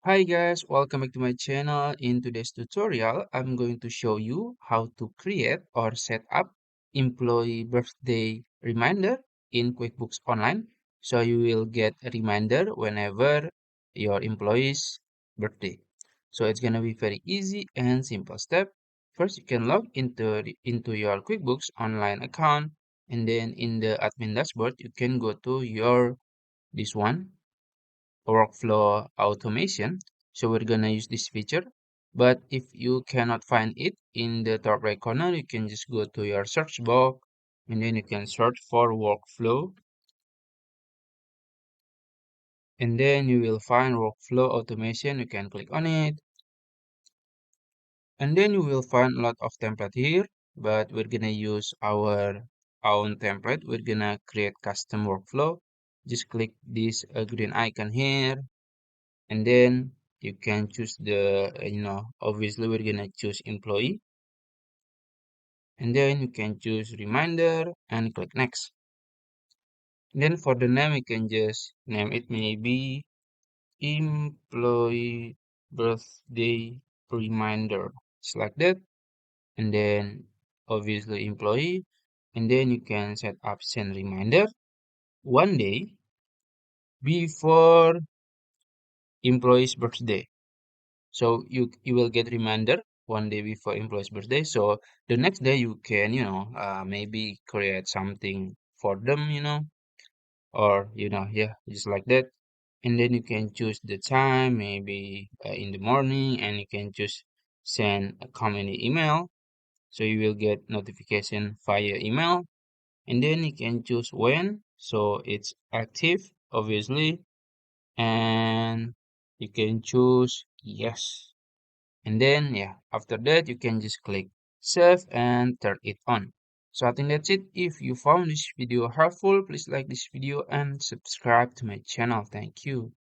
Hi guys, welcome back to my channel. In today's tutorial, I'm going to show you how to create or set up employee birthday reminder in QuickBooks Online. So you will get a reminder whenever your employee's birthday. So it's gonna be very easy and simple step. First, you can log into your QuickBooks Online account, and then in the admin dashboard, you can go to your this one workflow automation. So we're gonna use this feature. But if you cannot find it in the top right corner, you can just go to your search box and then you can search for workflow and then you will find workflow automation. You can click on it and then you will find a lot of template here, but we're gonna use our own template. We're gonna create custom workflow. Just click this green icon here and then you can choose the obviously we're gonna choose employee and then you can choose reminder and click next. And then for the name you can just name it maybe employee birthday reminder, just like that. And then obviously employee, and then you can set up send reminder 1 day before employee's birthday. So you will get reminder 1 day before employee's birthday. So the next day you can, maybe create something for them, or yeah, just like that. And then you can choose the time, maybe in the morning, and you can just send a company email. So you will get notification via email, and then you can choose when, so it's active, obviously, and you can choose yes. And then, yeah, after that, you can just click save and turn it on. So I think that's it. If you found this video helpful, please like this video and subscribe to my channel. Thank you.